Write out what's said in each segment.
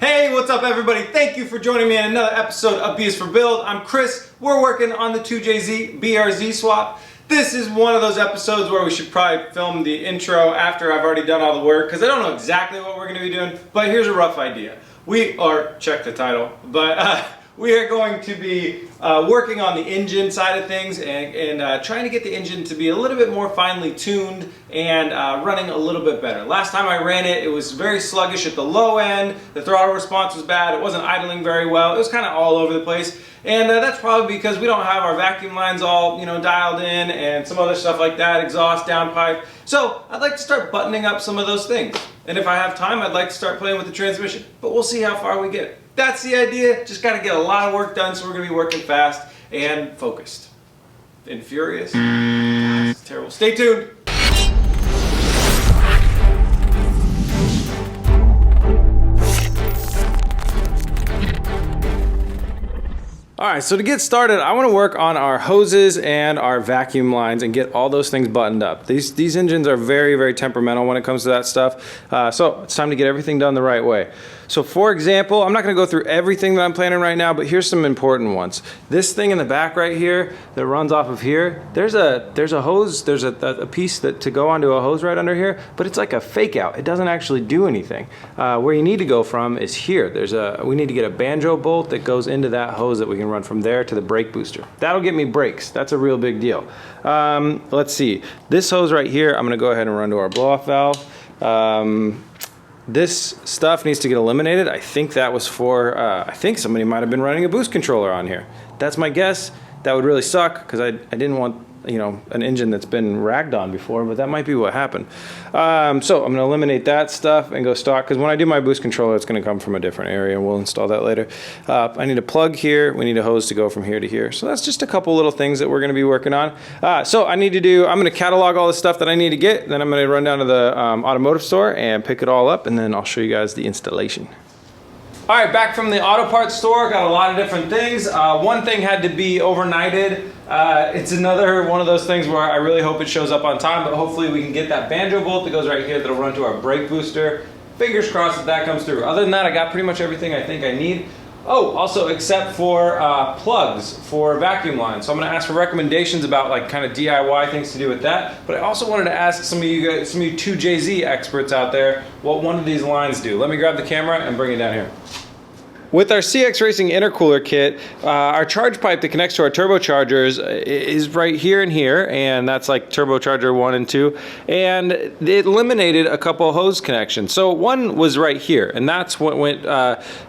Hey, what's up everybody? Thank you for joining me in another episode of B is for Build. I'm Chris. We're working on the 2JZ BRZ swap. This is one of those episodes where we should probably film the intro after I've already done all the work, because I don't know exactly what we're going to be doing, but here's a rough idea. Check the title, but we are going to be working on the engine side of things and trying to get the engine to be a little bit more finely tuned and running a little bit better. Last time I ran it, it was very sluggish at the low end. The throttle response was bad. It wasn't idling very well. It was kind of all over the place. And that's probably because we don't have our vacuum lines all, dialed in and some other stuff like that, exhaust, downpipe. So I'd like to start buttoning up some of those things. And if I have time, I'd like to start playing with the transmission. But we'll see how far we get. That's the idea. Just got to get a lot of work done, so we're going to be working fast and focused. And furious. It's terrible. Stay tuned. Alright, so to get started, I want to work on our hoses and our vacuum lines and get all those things buttoned up. These engines are very, very temperamental when it comes to that stuff. So it's time to get everything done the right way. So for example, I'm not going to go through everything that I'm planning right now, but here's some important ones. This thing in the back right here that runs off of here, there's a hose, there's a piece to go onto a hose right under here, but it's like a fake out. It doesn't actually do anything. Where you need to go from is here. We need to get a banjo bolt that goes into that hose that we can run from there to the brake booster. That'll get me brakes. That's a real big deal. Let's see. This hose right here, I'm going to go ahead and run to our blow-off valve. This stuff needs to get eliminated. I think that was for, I think somebody might have been running a boost controller on here. That's my guess. That would really suck because I didn't want, an engine that's been ragged on before, but that might be what happened. So I'm going to eliminate that stuff and go stock, because when I do my boost controller, it's going to come from a different area. We'll install that later. I need a plug here. We need a hose to go from here to here. So that's just a couple little things that we're going to be working on. So I'm going to catalog all the stuff that I need to get. Then I'm going to run down to the automotive store and pick it all up, and then I'll show you guys the installation. All right, back from the auto parts store, got a lot of different things. One thing had to be overnighted. It's another one of those things where I really hope it shows up on time, but hopefully we can get that banjo bolt that goes right here that'll run to our brake booster. Fingers crossed that comes through. Other than that, I got pretty much everything I think I need. Oh, also except for plugs for vacuum lines. So I'm gonna ask for recommendations about like kind of DIY things to do with that. But I also wanted to ask some of you guys, some of you 2JZ experts out there, what one of these lines do. Let me grab the camera and bring it down here. With our CX Racing intercooler kit, our charge pipe that connects to our turbochargers is right here and here, and that's like turbocharger 1 and 2, and it eliminated a couple hose connections. So one was right here, and that's what went,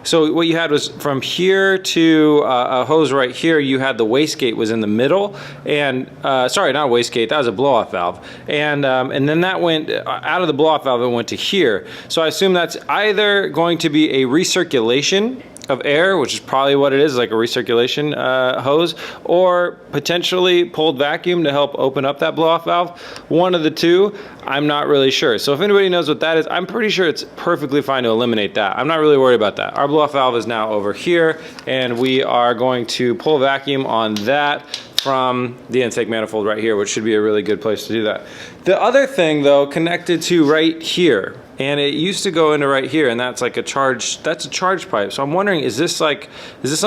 so what you had was from here to a hose right here, you had the wastegate was in the middle, and, sorry, not a wastegate, that was a blow-off valve, and then that went out of the blow-off valve and went to here. So I assume that's either going to be a recirculation of air, which is probably what it is, like a recirculation hose, or potentially pulled vacuum to help open up that blow-off valve. One of the two, I'm not really sure. So if anybody knows what that is, I'm pretty sure it's perfectly fine to eliminate that. I'm not really worried about that. Our blow-off valve is now over here, and we are going to pull vacuum on that from the intake manifold right here, which should be a really good place to do that. The other thing though, connected to right here, and it used to go into right here, and that's like a charge pipe. So I'm wondering, is this something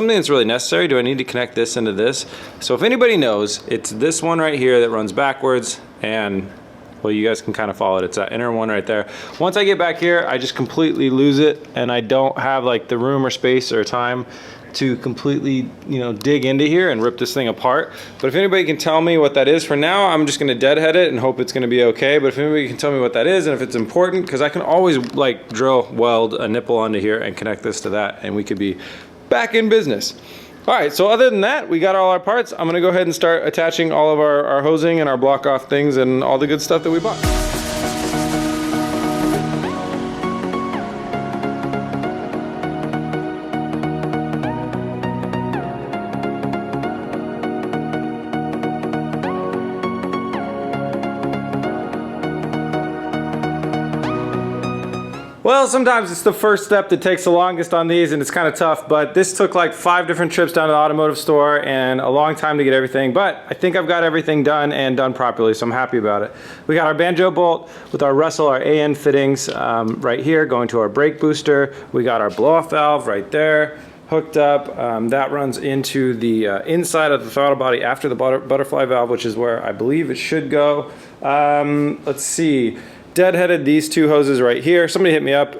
that's really necessary? Do I need to connect this into this? So if anybody knows, it's this one right here that runs backwards, and well, you guys can kind of follow it. It's that inner one right there. Once I get back here, I just completely lose it, and I don't have like the room or space or time to completely, dig into here and rip this thing apart. But if anybody can tell me what that is, for now, I'm just gonna deadhead it and hope it's gonna be okay. But if anybody can tell me what that is and if it's important, because I can always like drill weld a nipple onto here and connect this to that, and we could be back in business. All right, so other than that, we got all our parts. I'm gonna go ahead and start attaching all of our hosing and our block off things and all the good stuff that we bought. Well, sometimes it's the first step that takes the longest on these, and it's kind of tough, but this took like 5 different trips down to the automotive store and a long time to get everything, but I think I've got everything done and done properly, so I'm happy about it. We got our banjo bolt with our Russell, our AN fittings right here going to our brake booster. We got our blow-off valve right there hooked up. That runs into the inside of the throttle body after the butterfly valve, which is where I believe it should go. Let's see. Deadheaded these 2 hoses right here. Somebody hit me up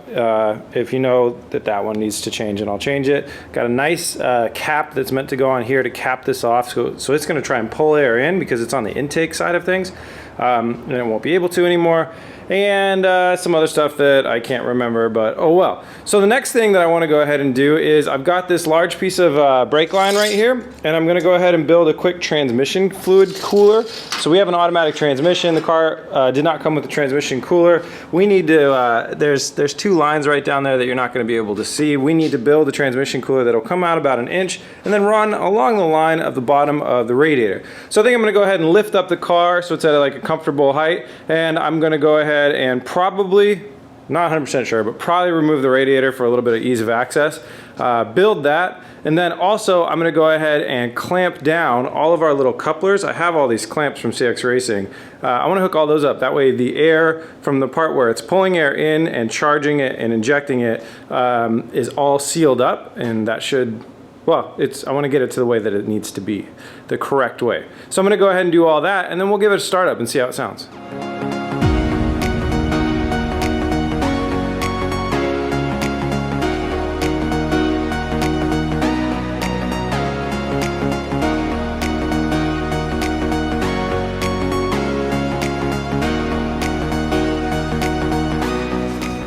if you know that one needs to change, and I'll change it. Got a nice cap that's meant to go on here to cap this off, so it's going to try and pull air in because it's on the intake side of things, and it won't be able to anymore. And some other stuff that I can't remember, but oh well. So the next thing that I want to go ahead and do is I've got this large piece of brake line right here, and I'm going to go ahead and build a quick transmission fluid cooler. So we have an automatic transmission. The car did not come with a transmission cooler. We need to, there's 2 lines right down there that you're not going to be able to see. We need to build a transmission cooler that'll come out about 1 inch and then run along the line of the bottom of the radiator. So I think I'm going to go ahead and lift up the car so it's at like a comfortable height, and I'm going to go ahead and probably, not 100% sure, but probably remove the radiator for a little bit of ease of access. Build that, and then also I'm going to go ahead and clamp down all of our little couplers. I have all these clamps from CX Racing. I want to hook all those up. That way the air from the part where it's pulling air in and charging it and injecting it is all sealed up, and that should, well, I want to get it to the way that it needs to be, the correct way. So I'm going to go ahead and do all that, and then we'll give it a start up and see how it sounds.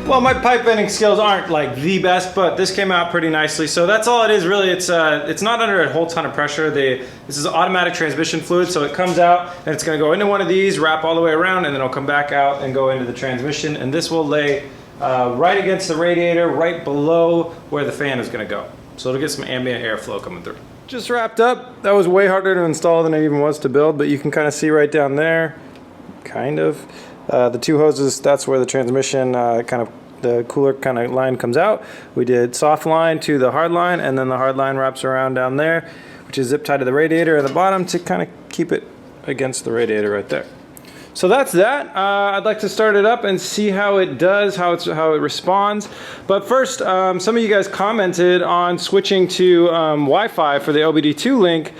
Well, my pipe bending skills aren't like the best, but this came out pretty nicely. So that's all it is really. It's not under a whole ton of pressure. This is automatic transmission fluid, so it comes out and it's gonna go into one of these, wrap all the way around, and then it'll come back out and go into the transmission. And this will lay right against the radiator, right below where the fan is gonna go. So it'll get some ambient airflow coming through. Just wrapped up. That was way harder to install than it even was to build, but you can kind of see right down there, kind of. The 2 hoses, that's where the transmission the cooler kind of line comes out. We did soft line to the hard line, and then the hard line wraps around down there, which is zip tied to the radiator at the bottom to kind of keep it against the radiator right there. So that's that. I'd like to start it up and see how it does, how it responds. But first, some of you guys commented on switching to Wi-Fi for the OBD2 link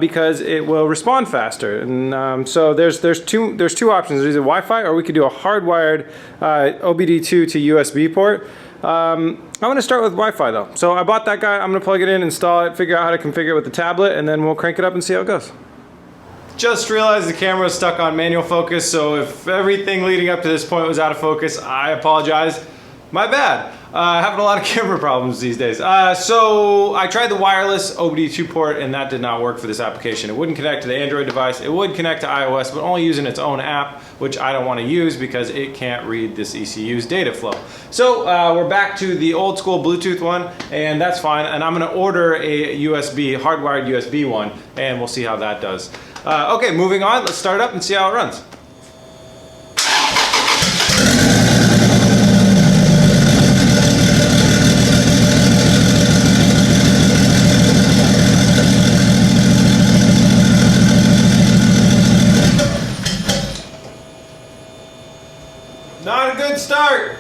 because it will respond faster. And so there's two options. There's either Wi-Fi, or we could do a hardwired OBD2 to USB port. I'm going to start with Wi-Fi though. So I bought that guy. I'm going to plug it in, install it, figure out how to configure it with the tablet, and then we'll crank it up and see how it goes. Just realized the camera was stuck on manual focus, so if everything leading up to this point was out of focus, I apologize. My bad. Having a lot of camera problems these days. So I tried the wireless OBD2 port, and that did not work for this application. It wouldn't connect to the Android device. It would connect to iOS, but only using its own app, which I don't want to use because it can't read this ECU's data flow. So we're back to the old school Bluetooth one, and that's fine. And I'm going to order a hardwired USB one, and we'll see how that does. Okay, moving on. Let's start up and see how it runs. Not a good start.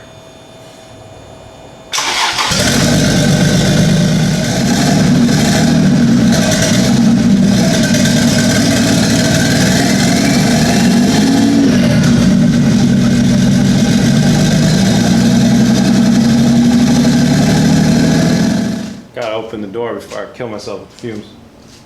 Gotta open the door before I kill myself with fumes.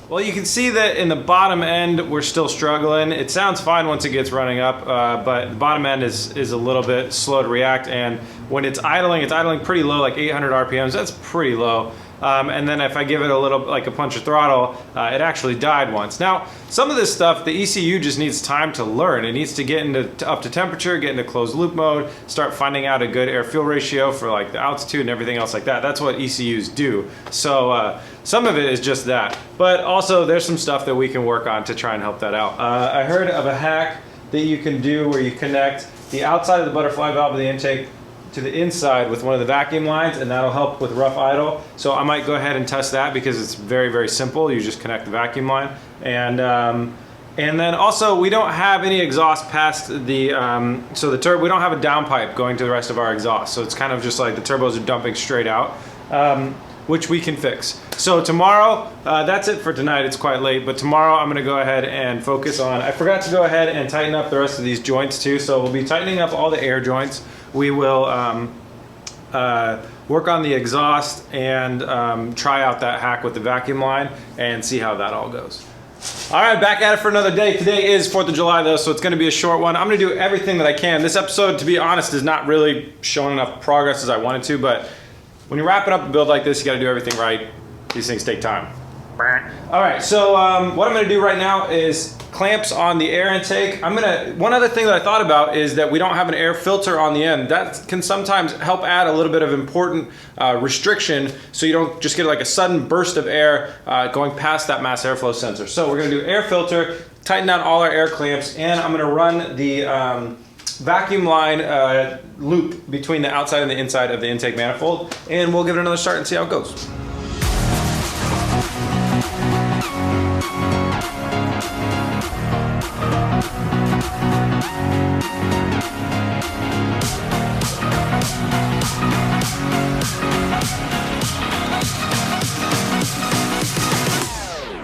Well, you can see that in the bottom end, we're still struggling. It sounds fine once it gets running up, but the bottom end is a little bit slow to react, and when it's idling pretty low, like 800 RPMs. That's pretty low. And then if I give it a little, like a punch of throttle, it actually died once. Now, some of this stuff, the ECU just needs time to learn. It needs to get up to temperature, get into closed loop mode, start finding out a good air-fuel ratio for like the altitude and everything else like that. That's what ECUs do. So some of it is just that. But also there's some stuff that we can work on to try and help that out. I heard of a hack that you can do where you connect the outside of the butterfly valve of the intake to the inside with one of the vacuum lines, and that'll help with rough idle. So I might go ahead and test that because it's very, very simple. You just connect the vacuum line. And then also we don't have any exhaust past the, so the turbo, we don't have a downpipe going to the rest of our exhaust. So it's kind of just like the turbos are dumping straight out, which we can fix. So tomorrow, that's it for tonight. It's quite late, but tomorrow I'm gonna go ahead and focus on, I forgot to go ahead and tighten up the rest of these joints too. So we'll be tightening up all the air joints. We will work on the exhaust and try out that hack with the vacuum line and see how that all goes. All right, back at it for another day. Today is 4th of July though, so it's gonna be a short one. I'm gonna do everything that I can. This episode, to be honest, is not really showing enough progress as I wanted to, but when you're wrapping up a build like this, you gotta do everything right. These things take time. All right, so what I'm gonna do right now is clamps on the air intake. One other thing that I thought about is that we don't have an air filter on the end. That can sometimes help add a little bit of important restriction so you don't just get like a sudden burst of air going past that mass airflow sensor. So we're gonna do air filter, tighten down all our air clamps, and I'm gonna run the vacuum line loop between the outside and the inside of the intake manifold, and we'll give it another start and see how it goes.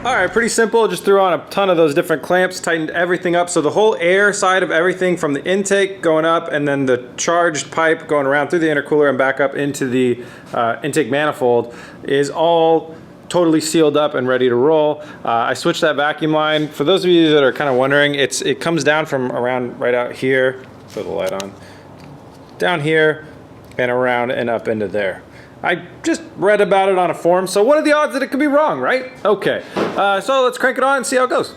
All right, pretty simple. Just threw on a ton of those different clamps, tightened everything up. So the whole air side of everything from the intake going up and then the charged pipe going around through the intercooler and back up into the intake manifold is all totally sealed up and ready to roll. I switched that vacuum line. For those of you that are kind of wondering, it comes down from around right out here, put the light on, down here and around and up into there. I just read about it on a forum, so what are the odds that it could be wrong, right? Okay, so let's crank it on and see how it goes.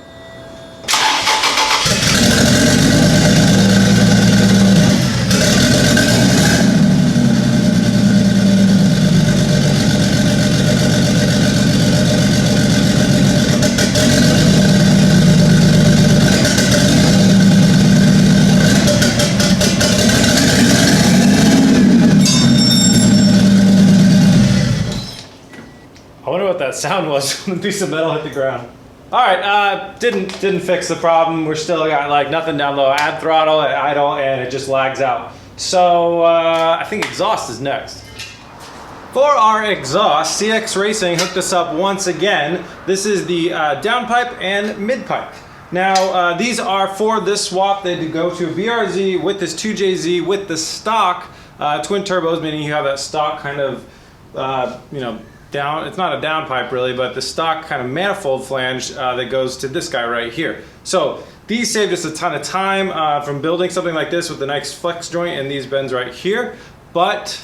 I wonder what that sound was when the piece of metal hit the ground. All right, didn't fix the problem. We're still got like nothing down low. Add throttle at idle and it just lags out. So I think exhaust is next. For our exhaust, CX Racing hooked us up once again. This is the downpipe and mid-pipe. Now these are for this swap. They go to BRZ with this 2JZ with the stock twin turbos, meaning you have that stock kind of, you know, down, it's not a downpipe really, but the stock kind of manifold flange that goes to this guy right here. So these saved us a ton of time from building something like this with the nice flex joint and these bends right here. But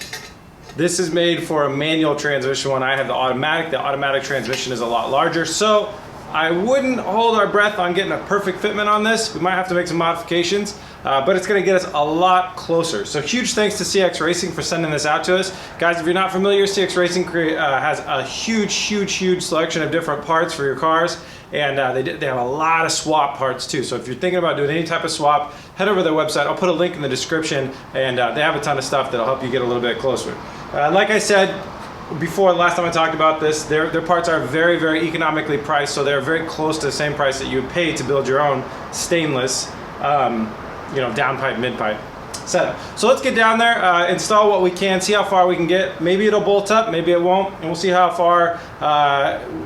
this is made for a manual transmission when I have the automatic. The automatic transmission is a lot larger. So I wouldn't hold our breath on getting a perfect fitment on this. We might have to make some modifications, but it's gonna get us a lot closer. So huge thanks to CX Racing for sending this out to us. Guys, if you're not familiar, CX Racing has a huge selection of different parts for your cars. And they have a lot of swap parts too. So if you're thinking about doing any type of swap, head over to their website. I'll put a link in the description, and they have a ton of stuff that'll help you get a little bit closer. Like I said, before, last time I talked about this, their parts are very economically priced, so they're very close to the same price that you would pay to build your own stainless, you know, downpipe, midpipe setup. So let's get down there, install what we can, see how far we can get. Maybe it'll bolt up, maybe it won't, and we'll see how far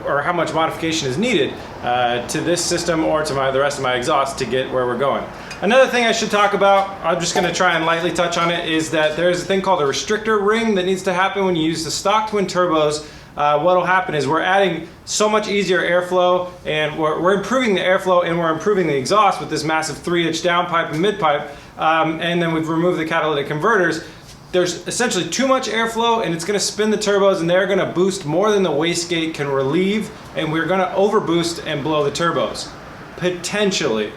or how much modification is needed to this system or to the rest of my exhaust to get where we're going. Another thing I should talk about, I'm just going to try and lightly touch on it, is that there's a thing called a restrictor ring that needs to happen when you use the stock twin turbos. What will happen is we're adding so much easier airflow, and we're improving the airflow and we're improving the exhaust with this massive 3-inch downpipe and midpipe, and then we've removed the catalytic converters. There's essentially too much airflow and it's going to spin the turbos, and they're going to boost more than the wastegate can relieve, and we're going to overboost and blow the turbos, potentially.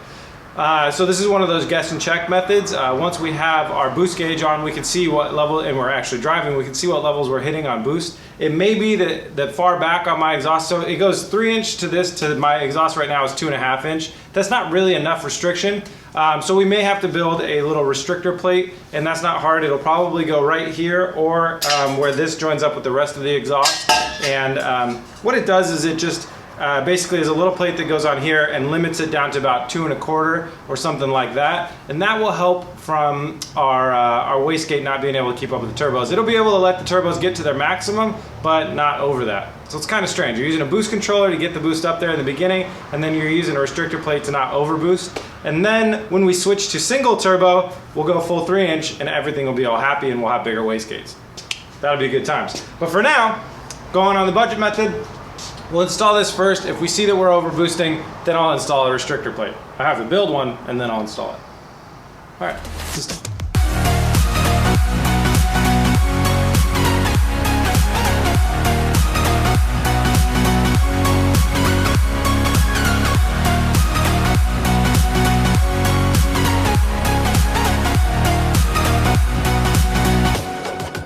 So this is one of those guess and check methods. Once we have our boost gauge on, we can see what level, and we're actually driving, we can see what levels we're hitting on boost. It may be that far back on my exhaust, so it goes 3-inch to this, to my exhaust right now is 2.5-inch. That's not really enough restriction. So we may have to build a little restrictor plate, and that's not hard. It'll probably go right here or where this joins up with the rest of the exhaust. And what it does is it just basically is a little plate that goes on here and limits it down to about 2 1/4 or something like that. And that will help from our wastegate not being able to keep up with the turbos. It'll be able to let the turbos get to their maximum, but not over that. So it's kind of strange. You're using a boost controller to get the boost up there in the beginning, and then you're using a restrictor plate to not overboost. And then when we switch to single turbo, we'll go full 3-inch and everything will be all happy and we'll have bigger wastegates. That'll be good times. But for now, going on the budget method, we'll install this first. If we see that we're overboosting, then I'll install a restrictor plate. I have to build one and then I'll install it. All right,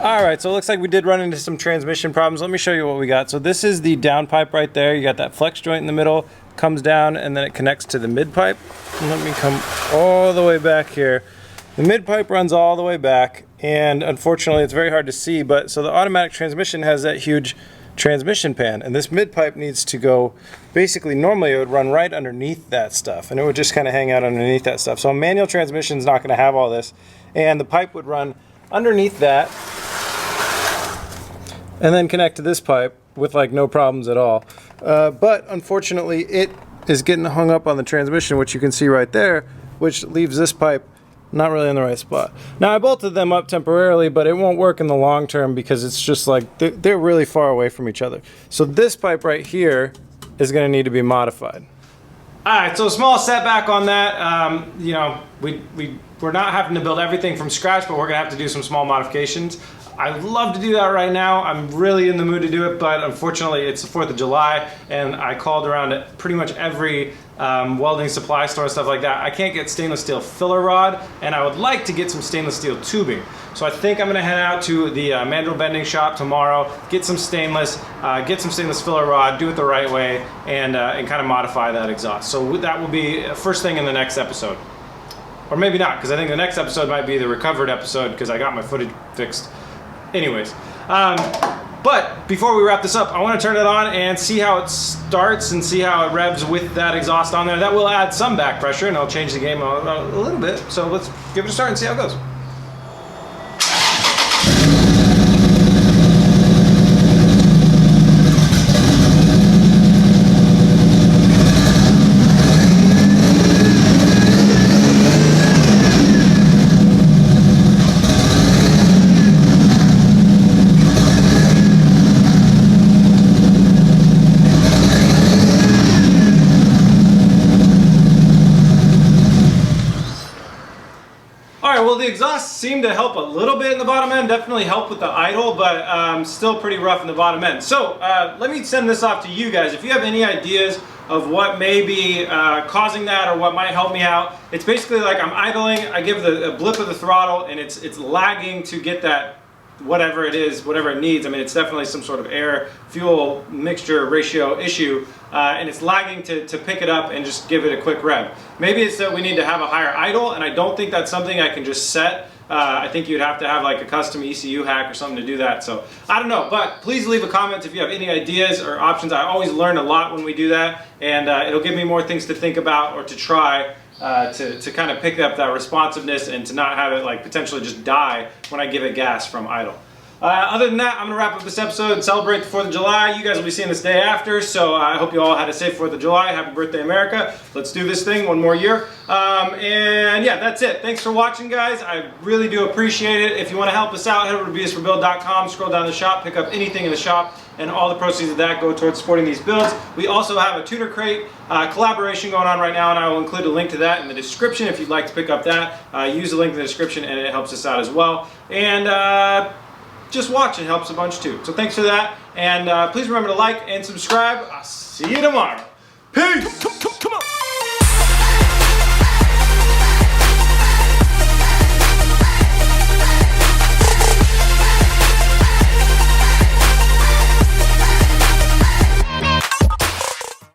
Alright, so it looks like we did run into some transmission problems. Let me show you what we got. So this is the down pipe right there. You got that flex joint in the middle, comes down, and then it connects to the mid pipe. And let me come all the way back here. The mid pipe runs all the way back, and unfortunately it's very hard to see, but so the automatic transmission has that huge transmission pan, and this mid pipe needs to go, basically normally it would run right underneath that stuff, and it would just kind of hang out underneath that stuff. So a manual transmission is not going to have all this, and the pipe would run underneath that, and then connect to this pipe with like no problems at all. But unfortunately it is getting hung up on the transmission, which you can see right there, which leaves this pipe not really in the right spot. Now I bolted them up temporarily, but it won't work in the long term because it's just like they're really far away from each other. So this pipe right here is going to need to be modified. All right, so a small setback on that. You know, we're not having to build everything from scratch, but we're going to have to do some small modifications. I'd love to do that right now. I'm really in the mood to do it, but unfortunately it's the 4th of July and I called around at pretty much every welding supply store and stuff like that. I can't get stainless steel filler rod, and I would like to get some stainless steel tubing. So I think I'm gonna head out to the mandrel bending shop tomorrow, get some stainless filler rod, do it the right way, and kind of modify that exhaust. So that will be first thing in the next episode. Or maybe not, because I think the next episode might be the recovered episode because I got my footage fixed. Anyways, but before we wrap this up, I want to turn it on and see how it starts and see how it revs with that exhaust on there. That will add some back pressure and it'll change the game a little bit. So let's give it a start and see how it goes. Well, the exhaust seemed to help a little bit in the bottom end, definitely helped with the idle, but still pretty rough in the bottom end. So let me send this off to you guys. If you have any ideas of what may be causing that or what might help me out, it's basically like I'm idling, I give a blip of the throttle, and it's lagging to get that whatever it is, whatever it needs. I mean, it's definitely some sort of air fuel mixture ratio issue, and it's lagging to pick it up and just give it a quick rev. Maybe it's that we need to have a higher idle, and I don't think that's something I can just set. I think you'd have to have like a custom ECU hack or something to do that. So I don't know, but please leave a comment if you have any ideas or options. I always learn a lot when we do that, and it'll give me more things to think about or to try. To kind of pick up that responsiveness and to not have it like potentially just die when I give it gas from idle. Other than that, I'm going to wrap up this episode and celebrate the 4th of July. You guys will be seeing this day after, so I hope you all had a safe 4th of July. Happy birthday, America. Let's do this thing one more year. And yeah, that's it. Thanks for watching, guys. I really do appreciate it. If you want to help us out, head over to bsforbuild.com, scroll down the shop, pick up anything in the shop, and all the proceeds of that go towards supporting these builds. We also have a tutor crate collaboration going on right now, and I will include a link to that in the description if you'd like to pick up that. Use the link in the description, and it helps us out as well. And just watch, it helps a bunch too. So thanks for that, and please remember to like and subscribe. I'll see you tomorrow. Peace!